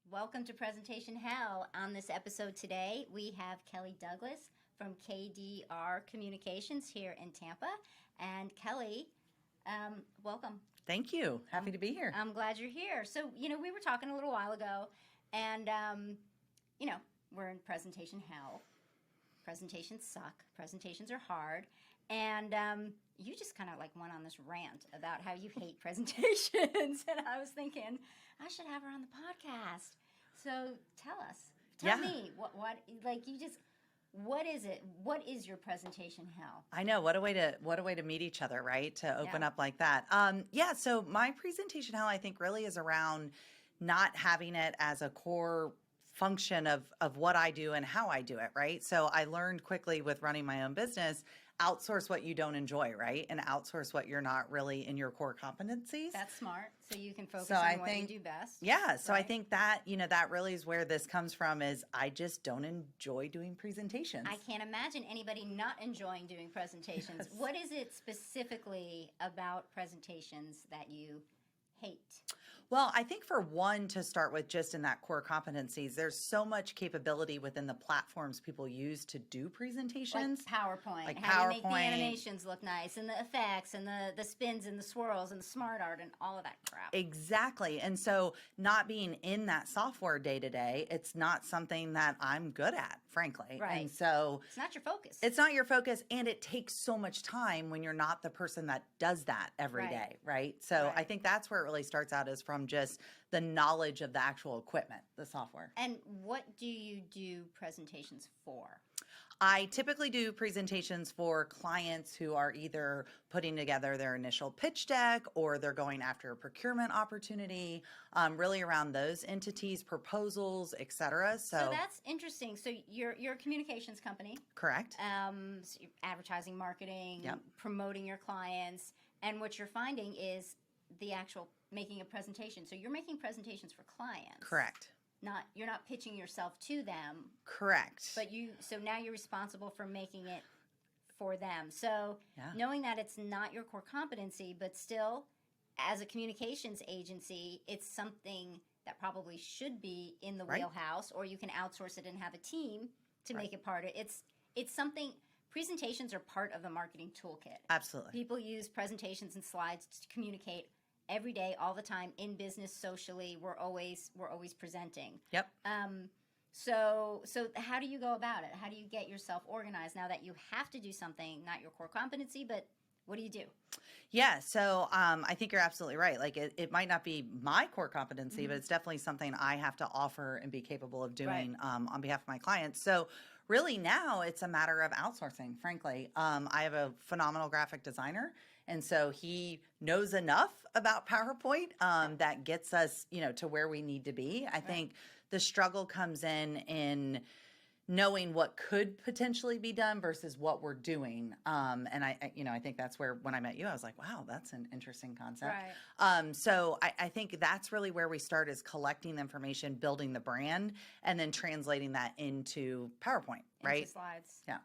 Welcome to Presentation Hell. On this episode today, we have Kelly Douglas from KDR Communications here in Tampa. And Kelly, welcome. Thank you. Happy to be here. I'm glad you're here. So, we were talking a little while ago, and, we're in Presentation Hell. Presentations suck. Presentations are hard. And you just kind of went on this rant about how you hate presentations. And I was thinking, I should have her on the podcast. So tell me, what is it? What is your presentation hell? I know, what a way to meet each other, right? To open up like that. So my presentation hell, I think, really is around not having it as a core function of what I do and how I do it, right? So I learned quickly with running my own business, outsource what you don't enjoy, right? And outsource what you're not really in your core competencies. That's smart. So you can focus on what you do best. Yeah. So right? I think that, that really is where this comes from is I just don't enjoy doing presentations. I can't imagine anybody not enjoying doing presentations. Yes. What is it specifically about presentations that you hate? Well, I think for one, to start with, just in that core competencies, there's so much capability within the platforms people use to do presentations. Like PowerPoint. How do you make the animations look nice, and the effects, and the spins, and the swirls, and the smart art, and all of that crap. Exactly. And so not being in that software day to day, it's not something that I'm good at, frankly. Right. And so it's not your focus. It's not your focus, and it takes so much time when you're not the person that does that every day, right? So I think that's where it really starts out, is from just the knowledge of the actual equipment, the software. And what do you do presentations for? I typically do presentations for clients who are either putting together their initial pitch deck or they're going after a procurement opportunity, really around those entities, proposals, et cetera. So that's interesting. So you're a communications company. Correct. So you're advertising, marketing, promoting your clients. And what you're finding is the actual making a presentation. So you're making presentations for clients. Correct. You're not pitching yourself to them. Correct. But so now you're responsible for making it for them. So knowing that it's not your core competency, but still, as a communications agency, it's something that probably should be in the wheelhouse, or you can outsource it and have a team to make it part of it. It's something. Presentations are part of the marketing toolkit. Absolutely. People use presentations and slides to communicate every day, all the time, in business, socially. We're always presenting. Yep. So how do you go about it? How do you get yourself organized now that you have to do something, not your core competency, but what do you do? Yeah, so I think you're absolutely right. Like it might not be my core competency, but it's definitely something I have to offer and be capable of doing on behalf of my clients. So really now it's a matter of outsourcing, frankly. I have a phenomenal graphic designer. And so he knows enough about PowerPoint that gets us, to where we need to be. I think the struggle comes in knowing what could potentially be done versus what we're doing. And I think that's where, when I met you, I was like, wow, that's an interesting concept. Right. So I think that's really where we start, is collecting the information, building the brand, and then translating that into PowerPoint, right? Into slides. Yeah.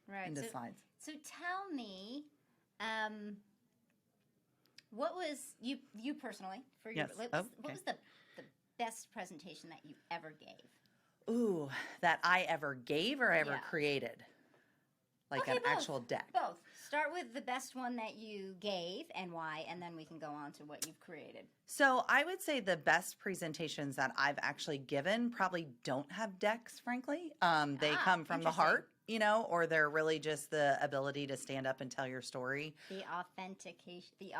Right. Into slides. So tell me, what was you personally for your? What was the best presentation that you ever gave? Ooh, that I ever gave or ever created? Like an actual deck? Both. Start with the best one that you gave and why, and then we can go on to what you've created. So I would say the best presentations that I've actually given probably don't have decks, frankly. They come from the heart, or they're really just the ability to stand up and tell your story. The authenticity.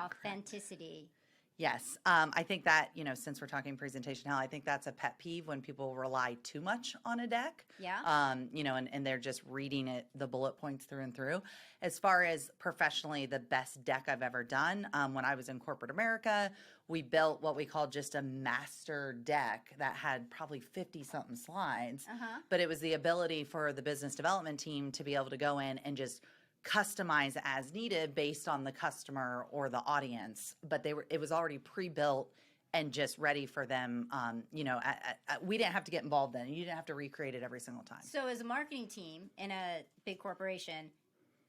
Yes. I think that, since we're talking presentation hell, I think that's a pet peeve when people rely too much on a deck. Yeah. And they're just reading it, the bullet points through and through. As far as professionally, the best deck I've ever done, when I was in corporate America, we built what we called just a master deck that had probably 50-something slides. But it was the ability for the business development team to be able to go in and just customize as needed based on the customer or the audience, but it was already pre-built and just ready for them. We didn't have to get involved then. You didn't have to recreate it every single time. So as a marketing team in a big corporation,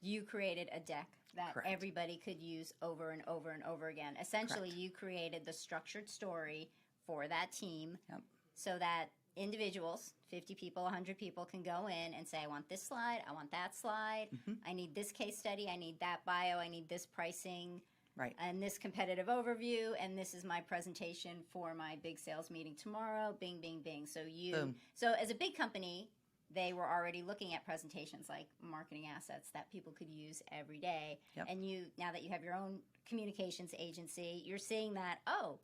you created a deck that everybody could use over and over and over again. Essentially, you created the structured story for that team. Yep. so that individuals, 50 people, 100 people, can go in and say, I want this slide, I want that slide, I need this case study, I need that bio, I need this pricing, Right. and this competitive overview, and this is my presentation for my big sales meeting tomorrow, bing, bing, bing. So as a big company, they were already looking at presentations like marketing assets that people could use every day. Yep. And you, now that you have your own communications agency, you're seeing that, oh,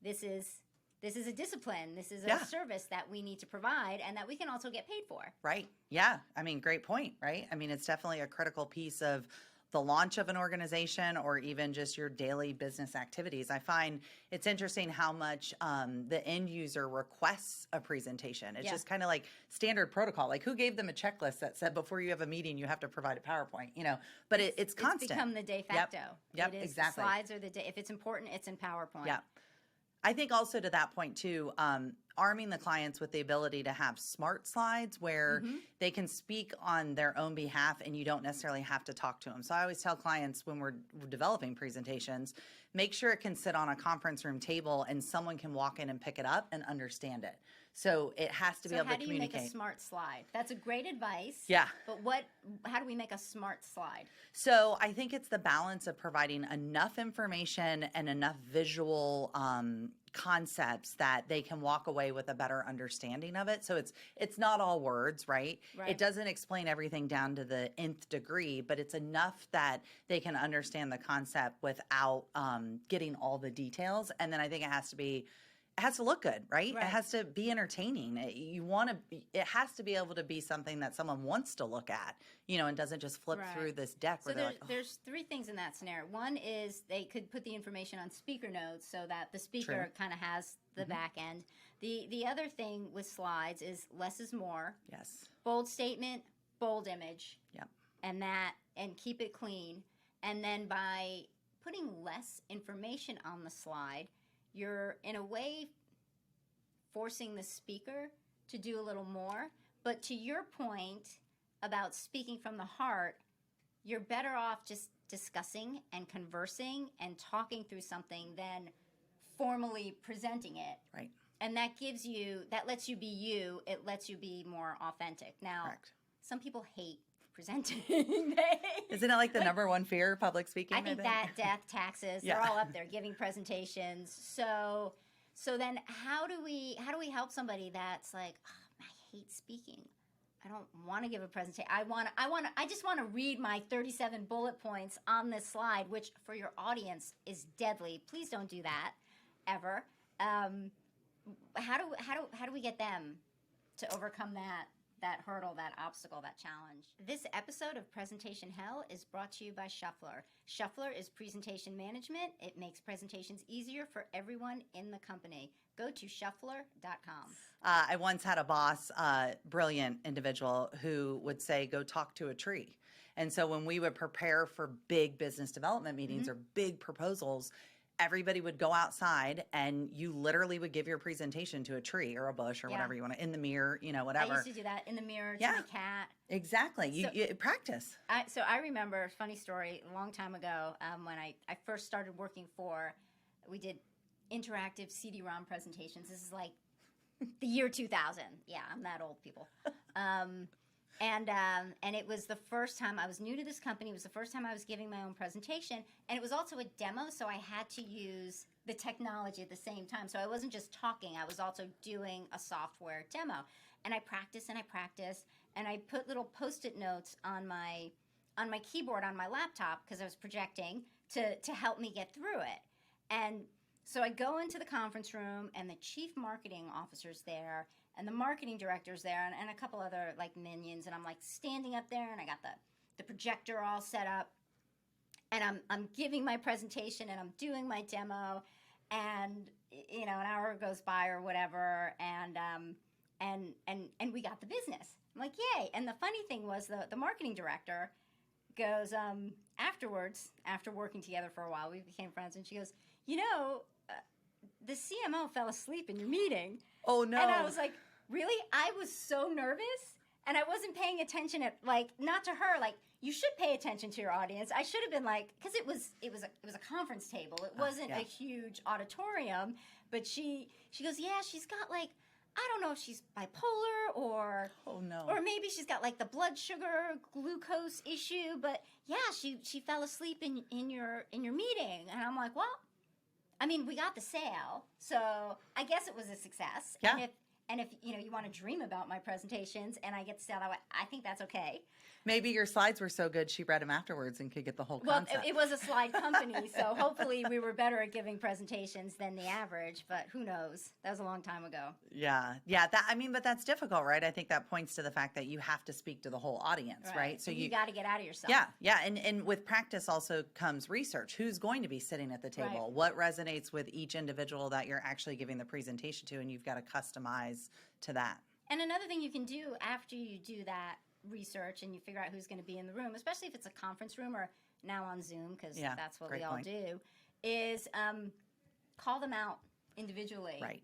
this is a discipline. This is a service that we need to provide and that we can also get paid for. Right. Yeah. I mean, great point, right? I mean, it's definitely a critical piece of the launch of an organization or even just your daily business activities. I find it's interesting how much the end user requests a presentation. It's just kind of like standard protocol. Like, who gave them a checklist that said before you have a meeting, you have to provide a PowerPoint, but it's constant. It's become the de facto. Yep, it is, exactly. The slides are the day. If it's important, it's in PowerPoint. Yeah. I think also to that point too, arming the clients with the ability to have smart slides where they can speak on their own behalf and you don't necessarily have to talk to them. So I always tell clients when we're developing presentations, make sure it can sit on a conference room table and someone can walk in and pick it up and understand it. So it has to be able to communicate. So how do you make a smart slide? That's a great advice. Yeah. But how do we make a smart slide? So I think it's the balance of providing enough information and enough visual concepts that they can walk away with a better understanding of it. So it's not all words, right? It doesn't explain everything down to the nth degree, but it's enough that they can understand the concept without getting all the details. And then I think it has to look good, right? It has to be entertaining. It has to be able to be something that someone wants to look at, and doesn't just flip through this deck. So there's three things in that scenario. One is they could put the information on speaker notes so that the speaker kind of has the back end. The other thing with slides is less is more. Yes. Bold statement, bold image. Yep. And keep it clean. And then by putting less information on the slide, you're, in a way, forcing the speaker to do a little more. But to your point about speaking from the heart, you're better off just discussing and conversing and talking through something than formally presenting it. Right. And that lets you be you. It lets you be more authentic. Now, some people hate presenting. Isn't it like the number one fear, public speaking? I think that, death, taxes, they're all up there giving presentations. So then how do we help somebody that's like, oh, I hate speaking. I don't want to give a presentation. I just want to read my 37 bullet points on this slide, which for your audience is deadly. Please don't do that ever. How do we get them to overcome that hurdle, that obstacle, that challenge? This episode of Presentation Hell is brought to you by Shuffler. Shuffler is presentation management. It makes presentations easier for everyone in the company. Go to shuffler.com. I once had a boss, brilliant individual, who would say, go talk to a tree. And so when we would prepare for big business development meetings or big proposals, everybody would go outside and you literally would give your presentation to a tree or a bush or whatever you want to, in the mirror, whatever. I used to do that in the mirror to my cat. Exactly. You practice. So I remember a funny story a long time ago when I first started working we did interactive CD-ROM presentations. This is like the year 2000. Yeah, I'm that old, people. And it was the first time I was new to this company. It was the first time I was giving my own presentation. And it was also a demo, so I had to use the technology at the same time. So I wasn't just talking. I was also doing a software demo. And I practiced and I practiced. And I put little Post-it notes on my keyboard on my laptop because I was projecting to help me get through it. And so I go into the conference room, and the chief marketing officer's there, and the marketing director's there, and a couple other like minions, and I'm like standing up there, and I got the projector all set up, and I'm giving my presentation, and I'm doing my demo, and an hour goes by or whatever, and we got the business. I'm like, yay! And the funny thing was the marketing director goes afterwards, after working together for a while, we became friends, and she goes, the CMO fell asleep in your meeting. Oh, no. And I was like, really? I was so nervous, and I wasn't paying attention not to her, you should pay attention to your audience. I should have been because it was a conference table. It wasn't a huge auditorium, but she goes, yeah, she's got I don't know if she's bipolar or Oh no. or maybe she's got like the blood sugar glucose issue, but yeah, she fell asleep in your meeting. And I'm like, well, I mean, we got the sale, so I guess it was a success. Yeah. And if you want to dream about my presentations and I get to sell that way, I think that's okay. Maybe your slides were so good she read them afterwards and could get the whole concept. Well, it was a slide company, so hopefully we were better at giving presentations than the average, but who knows? That was a long time ago. Yeah. But that's difficult, right? I think that points to the fact that you have to speak to the whole audience, right? So you got to get out of yourself. Yeah. And with practice also comes research. Who's going to be sitting at the table? Right. What resonates with each individual that you're actually giving the presentation to, and you've got to customize to that. And another thing you can do after you do that research and you figure out who's going to be in the room, especially if it's a conference room or now on Zoom, because that's what we all do, is call them out individually, right?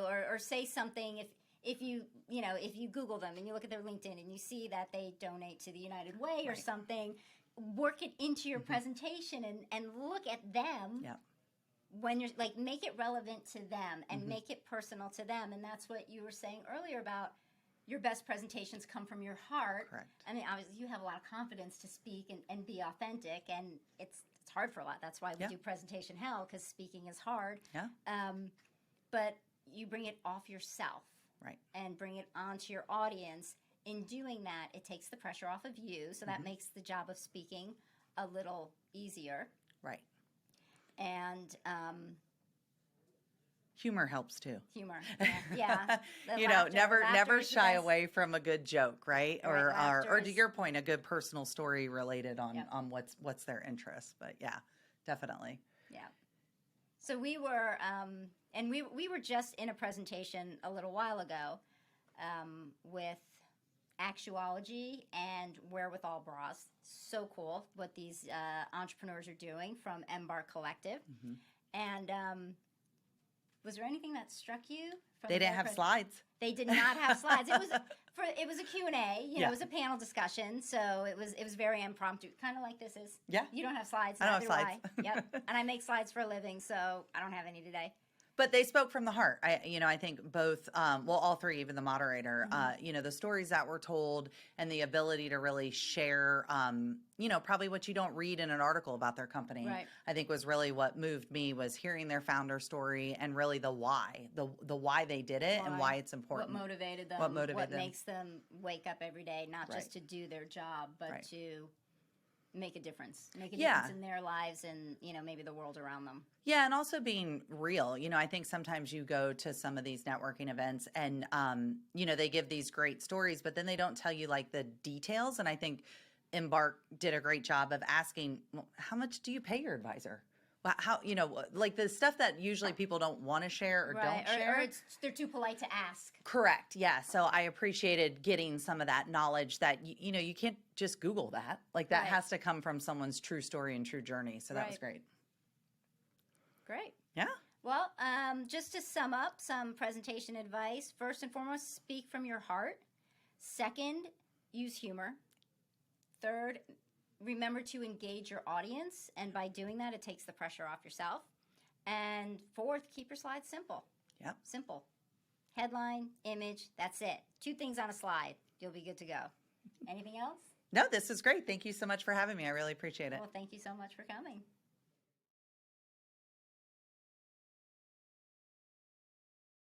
Or say something if you Google them and you look at their LinkedIn and you see that they donate to the United Way or something, work it into your presentation and look at them. Yeah. When you're like, make it relevant to them and make it personal to them. And that's what you were saying earlier about your best presentations come from your heart. Correct. I mean, obviously you have a lot of confidence to speak and be authentic, and it's hard for a lot. That's why we do presentation hell, because speaking is hard. Yeah. But you bring it off yourself. Right. And bring it onto your audience. In doing that, it takes the pressure off of you, so that makes the job of speaking a little easier. Right. And humor helps too. Humor, yeah. Never shy away from a good joke, right? Or to your point, a good personal story related on what's their interest. But yeah, definitely. Yeah. So we were, and we were just in a presentation a little while ago with Actuology and Wherewithal Bras. So cool what these entrepreneurs are doing from Embark Collective. And was there anything that struck you? They didn't have slides. They did not have slides. It was a Q&A. It was a panel discussion, so it was very impromptu, kind of like this is. Yeah. You don't have slides. I don't have slides. Yep. And I make slides for a living, so I don't have any today. But they spoke from the heart. I think both, all three, even the moderator, the stories that were told and the ability to really share, probably what you don't read in an article about their company, I think was really what moved me, was hearing their founder story and really the why, the why they did it and why it's important. What motivated them. What makes them wake up every day, not just to do their job, but to make a difference in their lives and, maybe the world around them. Yeah. And also being real. I think sometimes you go to some of these networking events and, they give these great stories, but then they don't tell you like the details. And I think Embark did a great job of asking, well, how much do you pay your advisor? Well, how, like the stuff that usually people don't want to share or don't share. Or they're too polite to ask. Correct. Yeah. So I appreciated getting some of that knowledge that, you can't just Google that. Like that has to come from someone's true story and true journey. So that was great. Great. Yeah. Well, just to sum up some presentation advice, first and foremost, speak from your heart. Second, use humor. Third, remember to engage your audience, and by doing that, it takes the pressure off yourself. And fourth, keep your slides simple. Yep. Simple. Headline, image, that's it. 2 things on a slide. You'll be good to go. Anything else? No, this is great. Thank you so much for having me. I really appreciate it. Well, thank you so much for coming.